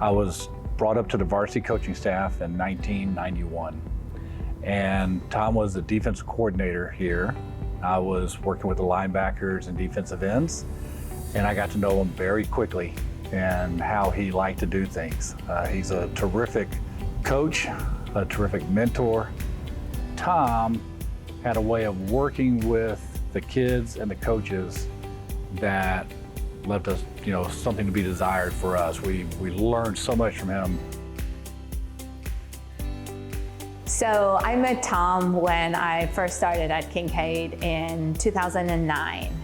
I was brought up to the varsity coaching staff in 1991, and Tom was the defensive coordinator here. I was working with the linebackers and defensive ends, and I got to know him very quickly and how he liked to do things. He's a terrific coach, a terrific mentor. Tom had a way of working with the kids and the coaches that left us, something to be desired for us. We learned so much from him. So I met Tom when I first started at Kinkaid in 2009.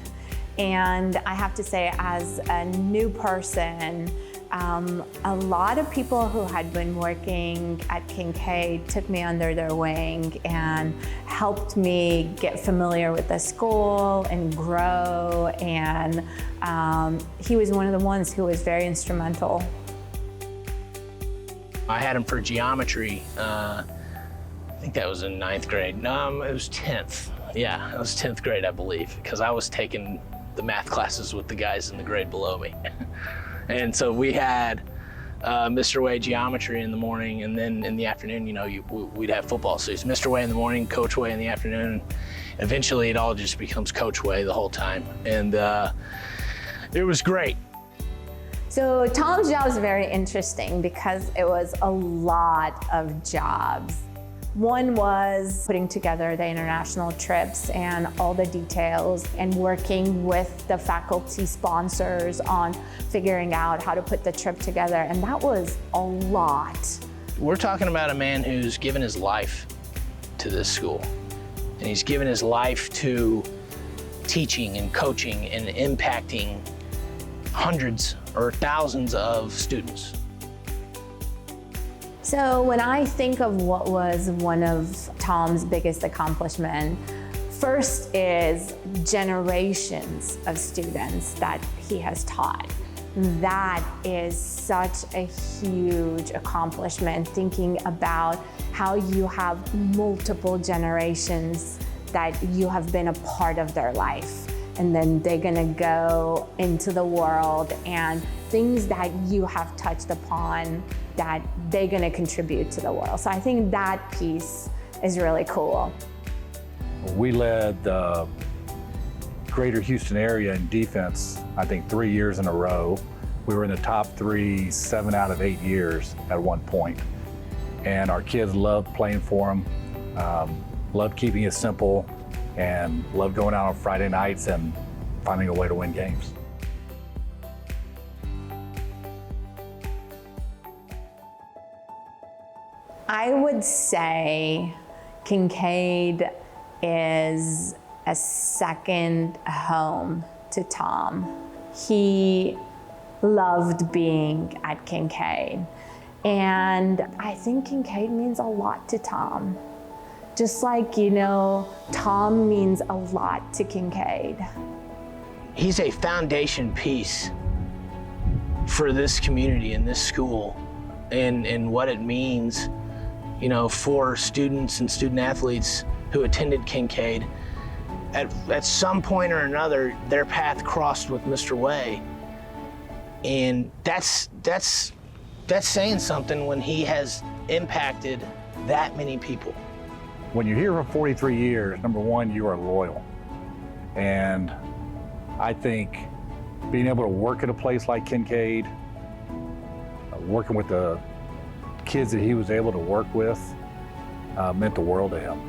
And I have to say, as a new person, a lot of people who had been working at Kinkaid took me under their wing and helped me get familiar with the school and grow. And he was one of the ones who was very instrumental. I had him for geometry. I think that was in 9th grade. No, it was 10th. Yeah, it was 10th grade, I believe, because I was taking the math classes with the guys in the grade below me. And so we had Mr. Way geometry in the morning, and then in the afternoon, we'd have football. So it's Mr. Way in the morning, Coach Way in the afternoon. Eventually, it all just becomes Coach Way the whole time. And it was great. So Tom's job is very interesting because it was a lot of jobs. One was putting together the international trips and all the details and working with the faculty sponsors on figuring out how to put the trip together, and that was a lot. We're talking about a man who's given his life to this school, and he's given his life to teaching and coaching and impacting hundreds or thousands of students. So when I think of what was one of Tom's biggest accomplishments, first is generations of students that he has taught. That is such a huge accomplishment, thinking about how you have multiple generations that you have been a part of their life. And then they're gonna go into the world, and things that you have touched upon that they're gonna contribute to the world. So I think that piece is really cool. We led the greater Houston area in defense, I think 3 years in a row. We were in the top 3, 7 out of 8 years at one point. And our kids loved playing for him, loved keeping it simple, and loved going out on Friday nights and finding a way to win games. I would say Kinkaid is a second home to Tom. He loved being at Kinkaid, and I think Kinkaid means a lot to Tom. Just like, Tom means a lot to Kinkaid. He's a foundation piece for this community and this school, and what it means, for students and student athletes who attended Kinkaid. At some point or another, their path crossed with Mr. Way, and that's saying something when he has impacted that many people. When you're here for 43 years, number one, you are loyal. And I think being able to work at a place like Kinkaid, working with the kids that he was able to work with, meant the world to him.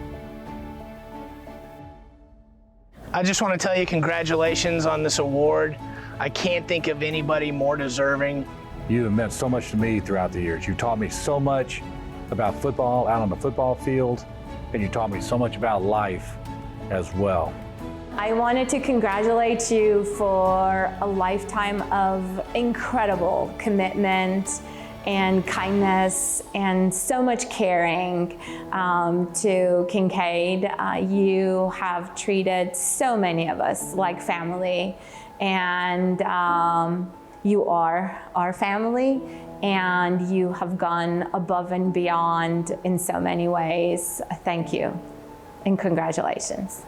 I just want to tell you congratulations on this award. I can't think of anybody more deserving. You have meant so much to me throughout the years. You taught me so much about football out on the football field, and you taught me so much about life as well. I wanted to congratulate you for a lifetime of incredible commitment and kindness and so much caring to Kinkaid. You have treated so many of us like family, and you are our family, and you have gone above and beyond in so many ways. Thank you and congratulations.